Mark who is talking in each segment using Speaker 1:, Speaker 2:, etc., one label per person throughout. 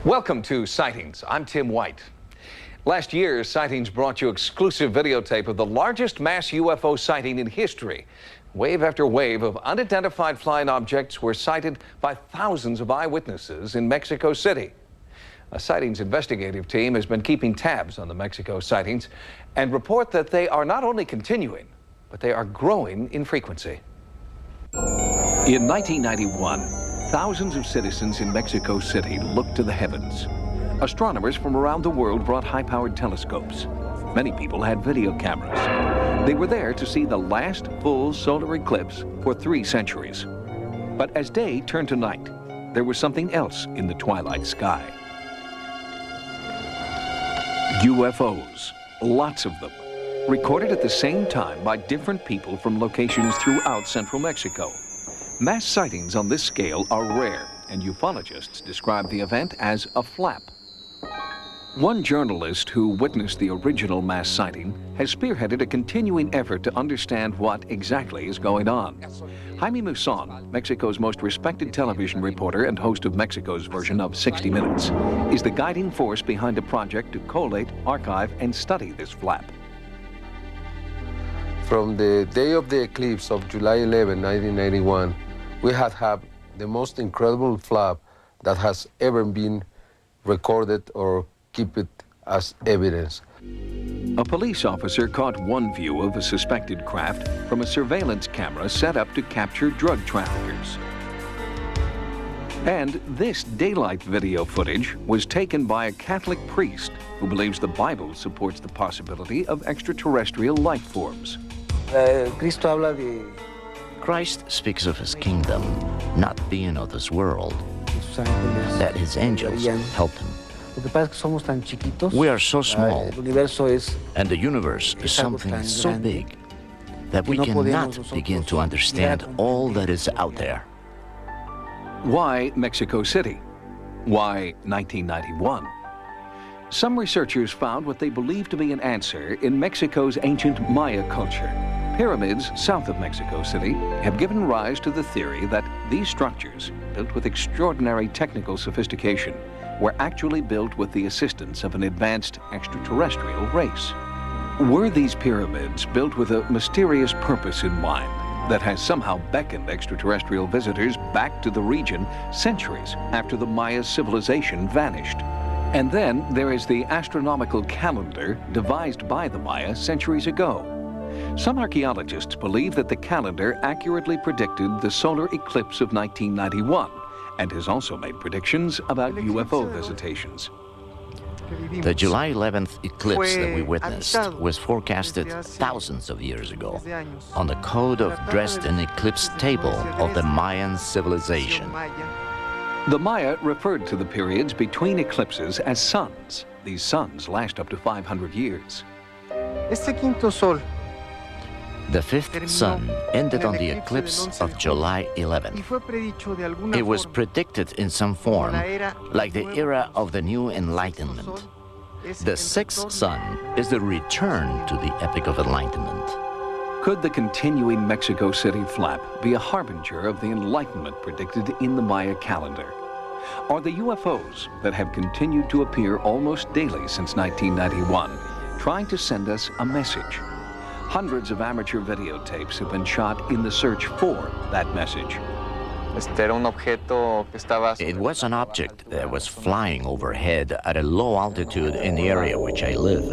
Speaker 1: Welcome to Sightings. I'm Tim White. Last year, Sightings brought you exclusive videotape of the largest mass UFO sighting in history. Wave after wave of unidentified flying objects were sighted by thousands of eyewitnesses in Mexico City. A Sightings investigative team has been keeping tabs on the Mexico sightings and report that they are not only continuing, but they are growing in frequency. In 1991, thousands of citizens in Mexico City looked to the heavens. Astronomers from around the world brought high-powered telescopes. Many people had video cameras. They were there to see the last full solar eclipse for 3 centuries. But as day turned to night, there was something else in the twilight sky. UFOs, lots of them, recorded at the same time by different people from locations throughout central Mexico. Mass sightings on this scale are rare, and ufologists describe the event as a flap. One journalist who witnessed the original mass sighting has spearheaded a continuing effort to understand what exactly is going on. Jaime Muson, Mexico's most respected television reporter and host of Mexico's version of 60 Minutes, is the guiding force behind a project to collate, archive, and study this flap.
Speaker 2: From the day of the eclipse of July 11, 1991, we had the most incredible flap that has ever been recorded or keep it as evidence.
Speaker 1: A police officer caught one view of a suspected craft from a surveillance camera set up to capture drug traffickers. And this daylight video footage was taken by a Catholic priest who believes the Bible supports the possibility of extraterrestrial life forms.
Speaker 3: Christ speaks of his kingdom not being of this world, that his angels helped him. We are so small, and the universe is something so big that we cannot begin to understand all that is out there.
Speaker 1: Why Mexico City? Why 1991? Some researchers found what they believe to be an answer in Mexico's ancient Maya culture. Pyramids south of Mexico City have given rise to the theory that these structures, built with extraordinary technical sophistication, were actually built with the assistance of an advanced extraterrestrial race. Were these pyramids built with a mysterious purpose in mind that has somehow beckoned extraterrestrial visitors back to the region centuries after the Maya civilization vanished? And then there is the astronomical calendar devised by the Maya centuries ago. Some archaeologists believe that the calendar accurately predicted the solar eclipse of 1991 and has also made predictions about UFO visitations.
Speaker 3: The July 11th eclipse that we witnessed was forecasted thousands of years ago on the Code of Dresden eclipse table of the Mayan civilization.
Speaker 1: The Maya referred to the periods between eclipses as suns. These suns last up to 500 years.
Speaker 3: The fifth sun ended on the eclipse of July 11th. It was predicted in some form, like the era of the New Enlightenment. The sixth sun is the return to the Epic of Enlightenment.
Speaker 1: Could the continuing Mexico City flap be a harbinger of the Enlightenment predicted in the Maya calendar? Are the UFOs that have continued to appear almost daily since 1991 trying to send us a message? Hundreds of amateur videotapes have been shot in the search for that message.
Speaker 3: It was an object that was flying overhead at a low altitude in the area which I live.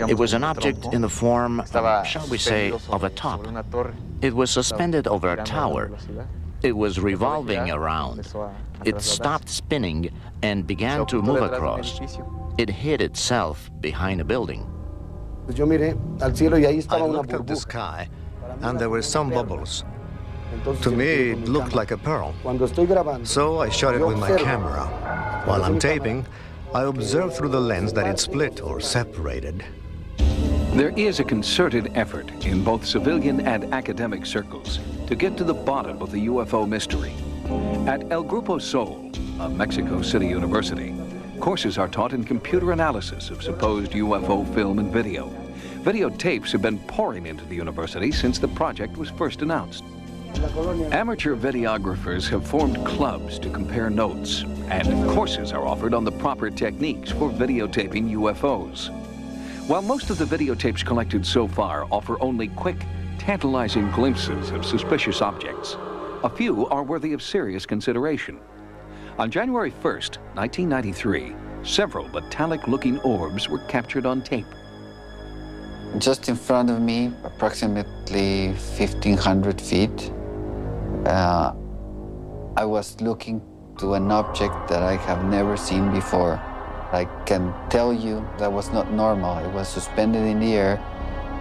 Speaker 3: It was an object in the form, shall we say, of a top. It was suspended over a tower. It was revolving around. It stopped spinning and began to move across. It hid itself behind a building.
Speaker 4: I looked at the sky, and there were some bubbles. To me, it looked like a pearl. So I shot it with my camera. While I'm taping, I observed through the lens that it split or separated.
Speaker 1: There is a concerted effort in both civilian and academic circles to get to the bottom of the UFO mystery. At El Grupo Sol, a Mexico City university, courses are taught in computer analysis of supposed UFO film and video. Videotapes have been pouring into the university since the project was first announced. Amateur videographers have formed clubs to compare notes, and courses are offered on the proper techniques for videotaping UFOs. While most of the videotapes collected so far offer only quick, tantalizing glimpses of suspicious objects, a few are worthy of serious consideration. On January 1st, 1993, several metallic-looking orbs were captured on tape.
Speaker 5: Just in front of me, approximately 1,500 feet, I was looking to an object that I have never seen before. I can tell you that was not normal. It was suspended in the air.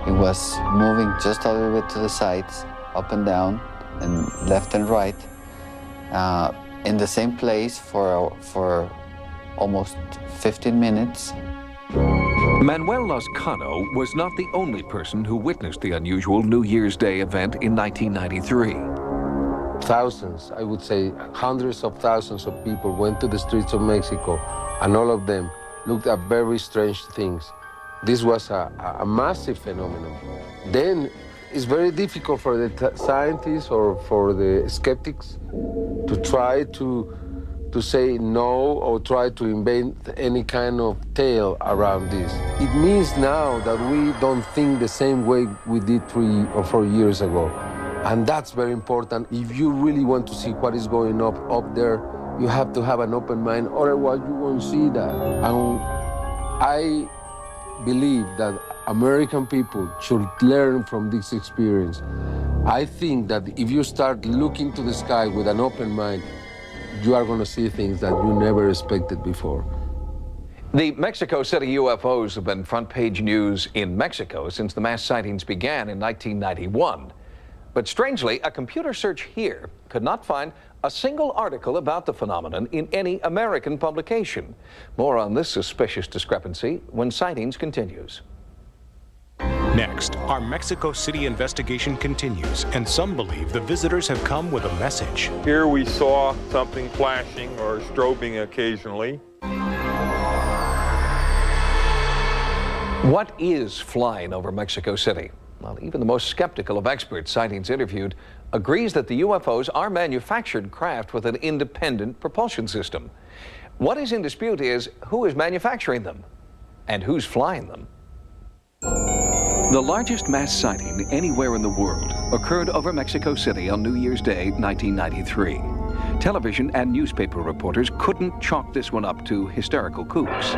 Speaker 5: It was moving just a little bit to the sides, up and down, and left and right, in the same place for almost 15 minutes.
Speaker 1: Manuel Lozcano was not the only person who witnessed the unusual New Year's Day event in 1993.
Speaker 2: Thousands, I would say hundreds of thousands of people went to the streets of Mexico, and all of them looked at very strange things. This was a massive phenomenon. Then it's very difficult for the scientists or for the skeptics to try to say no or try to invent any kind of tale around this. It means now that we don't think the same way we did 3 or 4 years ago. And that's very important. If you really want to see what is going up there, you have to have an open mind, otherwise you won't see that. And I believe that American people should learn from this experience. I think that if you start looking to the sky with an open mind, you are going to see things that you never expected before.
Speaker 1: The Mexico City UFOs have been front-page news in Mexico since the mass sightings began in 1991. But strangely, a computer search here could not find a single article about the phenomenon in any American publication. More on this suspicious discrepancy when Sightings continues.
Speaker 6: Next, our Mexico City investigation continues, and some believe the visitors have come with a message.
Speaker 7: Here we saw something flashing or strobing occasionally.
Speaker 1: What is flying over Mexico City? Well, even the most skeptical of experts Sightings interviewed agrees that the UFOs are manufactured craft with an independent propulsion system. What is in dispute is who is manufacturing them and who's flying them. The largest mass sighting anywhere in the world occurred over Mexico City on New Year's Day, 1993. Television and newspaper reporters couldn't chalk this one up to hysterical kooks.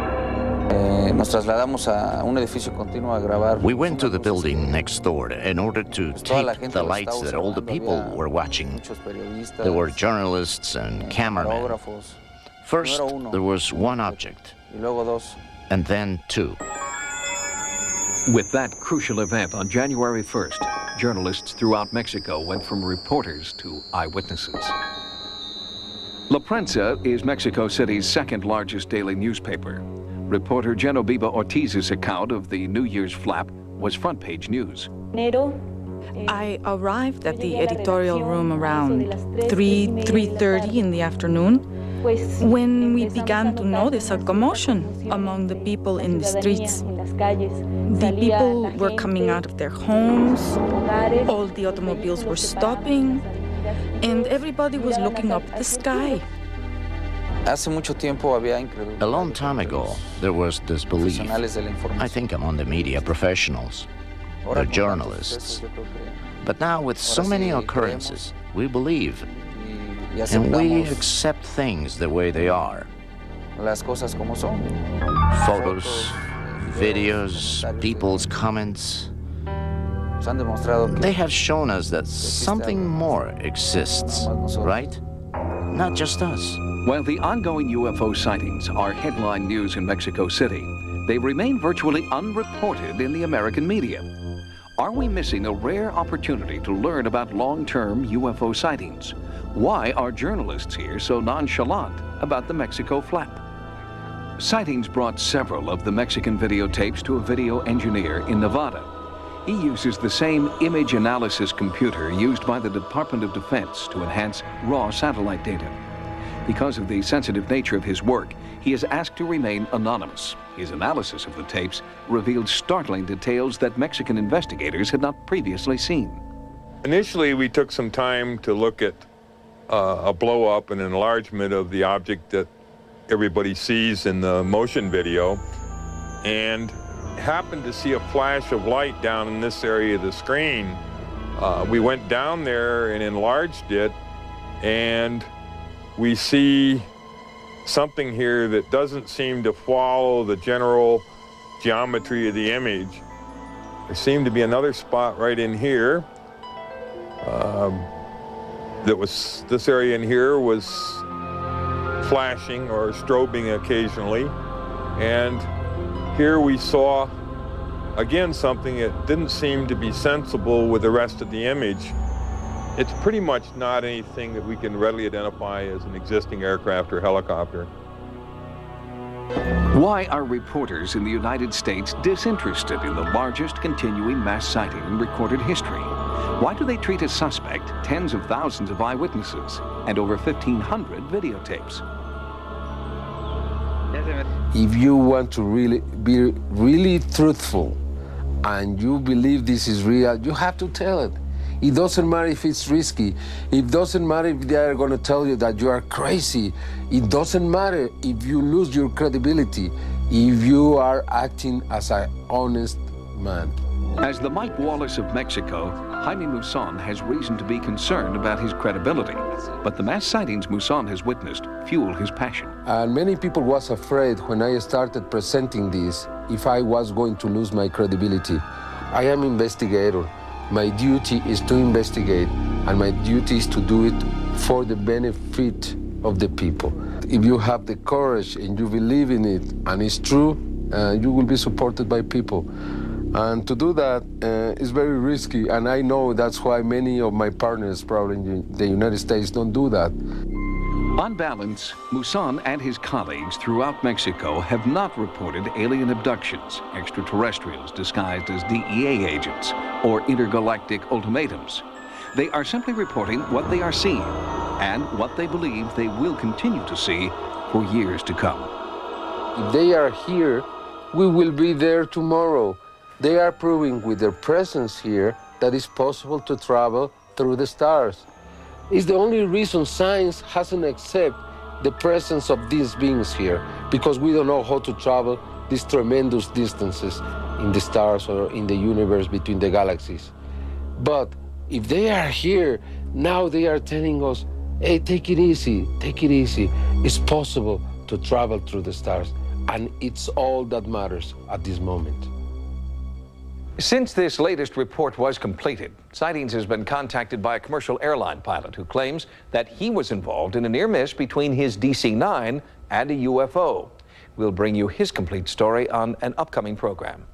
Speaker 3: We went to the building next door in order to tape the lights that all the people were watching. There were journalists and cameramen. First, there was one object, and then two.
Speaker 1: With that crucial event on January 1st, journalists throughout Mexico went from reporters to eyewitnesses. La Prensa is Mexico City's second largest daily newspaper. Reporter Genoviva Ortiz's account of the New Year's flap was front-page news.
Speaker 8: I arrived at the editorial room around 3:30 in the afternoon when we began to notice a commotion among the people in the streets. The people were coming out of their homes, all the automobiles were stopping, and everybody was looking up at the sky.
Speaker 3: A long time ago, there was this belief, I think among the media professionals, the journalists. But now with so many occurrences, we believe, and we accept things the way they are. Photos, videos, people's comments. They have shown us that something more exists, right? Not just us.
Speaker 1: While the ongoing UFO sightings are headline news in Mexico City, they remain virtually unreported in the American media. Are we missing a rare opportunity to learn about long-term UFO sightings? Why are journalists here so nonchalant about the Mexico flap? Sightings brought several of the Mexican videotapes to a video engineer in Nevada. He uses the same image analysis computer used by the Department of Defense to enhance raw satellite data. Because of the sensitive nature of his work, he is asked to remain anonymous. His analysis of the tapes revealed startling details that Mexican investigators had not previously seen.
Speaker 7: Initially, we took some time to look at a blow-up and enlargement of the object that everybody sees in the motion video, and happened to see a flash of light down in this area of the screen. We went down there and enlarged it, and we see something here that doesn't seem to follow the general geometry of the image. There seemed to be another spot right in here. This area in here was flashing or strobing occasionally. And here we saw, again, something that didn't seem to be sensible with the rest of the image. It's pretty much not anything that we can readily identify as an existing aircraft or helicopter.
Speaker 1: Why are reporters in the United States disinterested in the largest continuing mass sighting in recorded history? Why do they treat as suspect tens of thousands of eyewitnesses and over 1,500 videotapes?
Speaker 2: If you want to be really truthful and you believe this is real, you have to tell it. It doesn't matter if it's risky. It doesn't matter if they are going to tell you that you are crazy. It doesn't matter if you lose your credibility, if you are acting as an honest man.
Speaker 1: As the Mike Wallace of Mexico, Jaime Muson has reason to be concerned about his credibility. But the mass sightings Muson has witnessed fuel his passion.
Speaker 2: And many people was afraid when I started presenting this if I was going to lose my credibility. I am an investigator. My duty is to investigate, and my duty is to do it for the benefit of the people. If you have the courage and you believe in it and it's true, you will be supported by people. And to do that is very risky, and I know that's why many of my partners, probably in the United States, don't do that.
Speaker 1: On balance, Muson and his colleagues throughout Mexico have not reported alien abductions, extraterrestrials disguised as DEA agents, or intergalactic ultimatums. They are simply reporting what they are seeing and what they believe they will continue to see for years to come.
Speaker 2: If they are here, we will be there tomorrow. They are proving with their presence here that it's possible to travel through the stars. It's the only reason science hasn't accepted the presence of these beings here, because we don't know how to travel these tremendous distances in the stars or in the universe between the galaxies. But if they are here, now they are telling us, hey, take it easy, take it easy. It's possible to travel through the stars, and it's all that matters at this moment.
Speaker 1: Since this latest report was completed, Sightings has been contacted by a commercial airline pilot who claims that he was involved in a near miss between his DC-9 and a UFO. We'll bring you his complete story on an upcoming program.